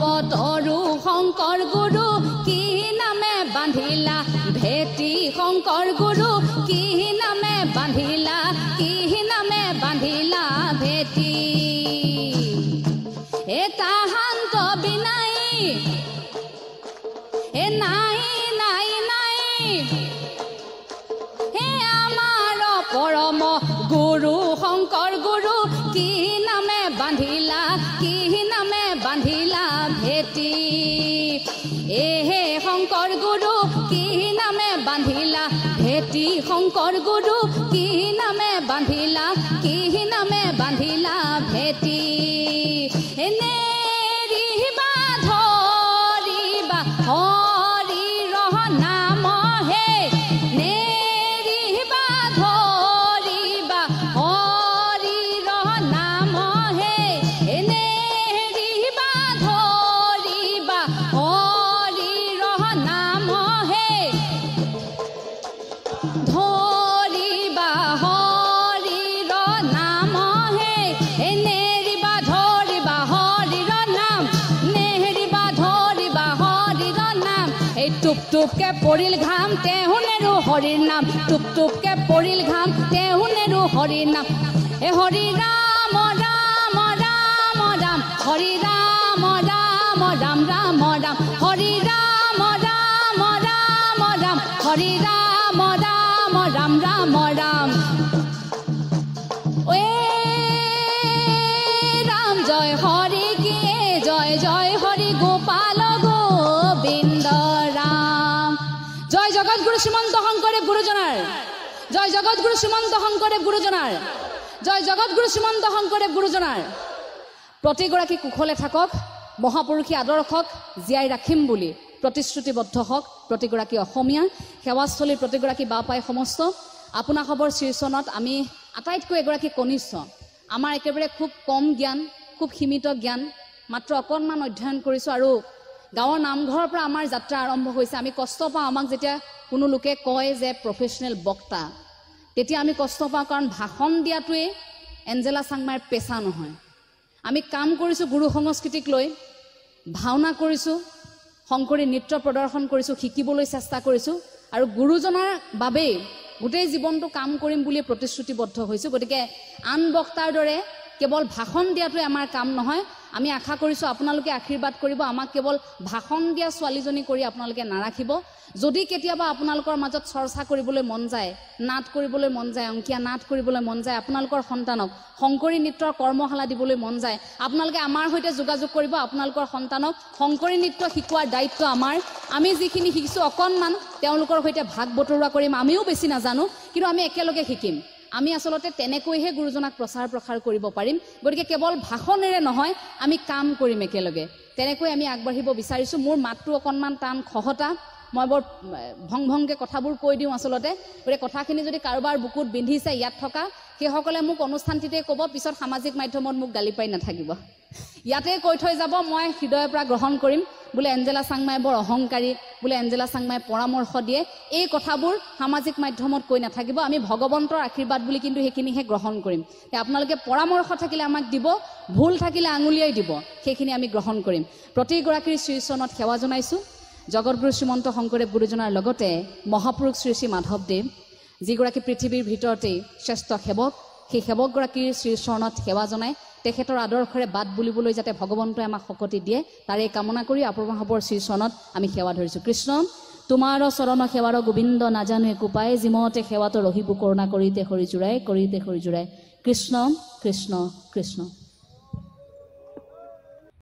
পদৰু শংকৰ গুৰু কি নামে বান্ধিলা ভেটি শংকৰ গুৰু কি নামে বান্ধিলা ভেটি এ তাহান্ত বিনাই এ নাই হে আমাৰ পৰম গুৰু শংকৰ গুৰু কি নামে বান্ধিলা ভেটি এহে শংকৰ গুৰু কি নামে বান্ধিলা ভেটি শংকৰ গুৰু কি নামে বান্ধিলা ভেটি এনে ৰিবা ধৰিবা হৰি ৰহ নাম হে নেৰিবা ধৰিবা হৰি ৰহ নাম হে নেৰিবা ধৰিবা হৰি ৰহ নাম হে ধৰিবা হৰি ৰহ নাম হে নেৰিবা ধৰিবা হৰি ৰহ নাম নেৰিবা ধৰিবা হৰি ৰহ নাম এই টুপ টুপকে পৰিল ঘাম তেহু নেৰু হৰিৰ নাম টুপ টুপকে পৰিল ঘাম তেহু নেৰু হৰিৰ নাম এ হৰি ৰাম ৰাম ৰাম ৰাম হৰি ৰাম ৰাম ৰাম ৰাম ৰাম হৰি ৰাম ৰাম ৰাম ৰাম হৰি ৰাম ৰাম ৰাম ৰাম ৰাম এ ৰাম জয় হৰি কি জয় জয় হৰি গোপাল গোবিন্দ ৰাম জয় জগৎগুৰু শ্ৰীমন্ত শংকৰদেৱ গুৰুজনাৰ জয় জগৎগুৰু শ্ৰীমন্ত শংকৰদেৱ গুৰুজনাৰ জয় জগৎগুৰু শ্ৰীমন্ত শংকৰদেৱ গুৰুজনাৰ প্ৰতিগৰাকী কুশলে থাকক মহাপুৰুষী আদৰ্শক জীয়াই ৰাখিম বুলি প্ৰতিশ্ৰুতিবদ্ধ হওক প্ৰতিগৰাকী অসমীয়া সেৱাস্থলীৰ প্ৰতিগৰাকী বাপাই সমস্ত আপোনাসৱৰ শীৰ্ষণত আমি আটাইতকৈ এগৰাকী কনিষ্ঠ আমাৰ একেবাৰে খুব কম জ্ঞান খুব সীমিত জ্ঞান মাত্ৰ অকণমান অধ্যয়ন কৰিছোঁ আৰু গাঁৱৰ নামঘৰৰ পৰা আমাৰ যাত্ৰা আৰম্ভ হৈছে আমি কষ্ট পাওঁ আমাক যেতিয়া কোনো লোকে কয় যে প্ৰফেচনেল বক্তা তেতিয়া আমি কষ্ট পাওঁ কাৰণ ভাষণ দিয়াটোৱে এঞ্জেলা চাংমাইৰ পেচা নহয় আমি কাম কৰিছোঁ গুৰু সংস্কৃতিক লৈ ভাওনা কৰিছোঁ শংকৰী নৃত্য প্ৰদৰ্শন কৰিছোঁ শিকিবলৈ চেষ্টা কৰিছোঁ আৰু গুৰুজনাৰ বাবে গোটেই জীৱনটো কাম কৰিম বুলি প্ৰতিশ্ৰুতিবদ্ধ হৈছোঁ গতিকে আন বক্তাৰ দৰে কেৱল ভাষণ দিয়াটোৱে আমাৰ কাম নহয় আমি আশা কৰিছোঁ আপোনালোকে আশীৰ্বাদ কৰিব আমাক কেৱল ভাষণ দিয়া ছোৱালীজনী কৰি আপোনালোকে নাৰাখিব যদি কেতিয়াবা আপোনালোকৰ মাজত চৰ্চা কৰিবলৈ মন যায় নাট কৰিবলৈ মন যায় অংকীয়া নাট কৰিবলৈ মন যায় আপোনালোকৰ সন্তানক শংকৰী নৃত্যৰ কৰ্মশালা দিবলৈ মন যায় আপোনালোকে আমাৰ সৈতে যোগাযোগ কৰিব আপোনালোকৰ সন্তানক শংকৰী নৃত্য শিকোৱাৰ দায়িত্ব আমাৰ আমি যিখিনি শিকিছোঁ অকণমান তেওঁলোকৰ সৈতে ভাগ বতৰুৱা কৰিম আমিও বেছি নাজানো কিন্তু আমি একেলগে শিকিম আমি আসলতে তেনেকৈহে গুৰুজনাক প্ৰচাৰ প্ৰসাৰ কৰিব পাৰিম গতিকে কেৱল ভাষণেৰে নহয় আমি কাম কৰিম একেলগে তেনেকৈ আমি আগবাঢ়িব বিচাৰিছোঁ মোৰ মাতটো অকণমান টান খহটা মই বৰ ভং ভংকে কথাবোৰ কৈ দিওঁ আসলতে গতিকে কথাখিনি যদি কাৰোবাৰ বুকুত বিন্ধিছে ইয়াত থকা সেইসকলে মোক অনুষ্ঠানটিতে ক'ব পিছত সামাজিক মাধ্যমত মোক গালি পাই নাথাকিব ইয়াতে কৈ থৈ যাব মই হৃদয়ৰ পৰা গ্ৰহণ কৰিম বোলে এঞ্জেলা চাংমাই বৰ অহংকাৰী বোলে এঞ্জেলা চাংমাই পৰামৰ্শ দিয়ে এই কথাবোৰ সামাজিক মাধ্যমত কৈ নাথাকিব আমি ভগৱন্তৰ আশীৰ্বাদ বুলি কিন্তু সেইখিনিহে গ্ৰহণ কৰিম আপোনালোকে পৰামৰ্শ থাকিলে আমাক দিব ভুল থাকিলে আঙুলিয়াই দিব সেইখিনি আমি গ্ৰহণ কৰিম প্ৰতিগৰাকীৰ শ্ৰীচৰণত সেৱা জনাইছোঁ জগতগুৰু শ্ৰীমন্ত শংকৰদেৱ গুৰুজনাৰ লগতে মহাপুৰুষ শ্ৰী শ্ৰী মাধৱদেৱ যিগৰাকী পৃথিৱীৰ ভিতৰতেই শ্ৰেষ্ঠ সেৱক সেই সেৱকগৰাকীৰ শ্ৰীচৰণত সেৱা জনাই তেখেতৰ আদৰ্শৰে বাট বুলিবলৈ যাতে ভগৱন্তই আমাক শক্তি দিয়ে তাৰে কামনা কৰি আপোনাসৱৰ শ্ৰীচৰণত আমি সেৱা ধৰিছোঁ কৃষ্ণ তোমাৰ চৰণ সেৱাৰ গোবিন্দ নাজানো একো পায় যিমতে সেৱাটো ৰহিব কৰোণা কৰিতে সৰি জোৰাই কৃষ্ণ কৃষ্ণ কৃষ্ণ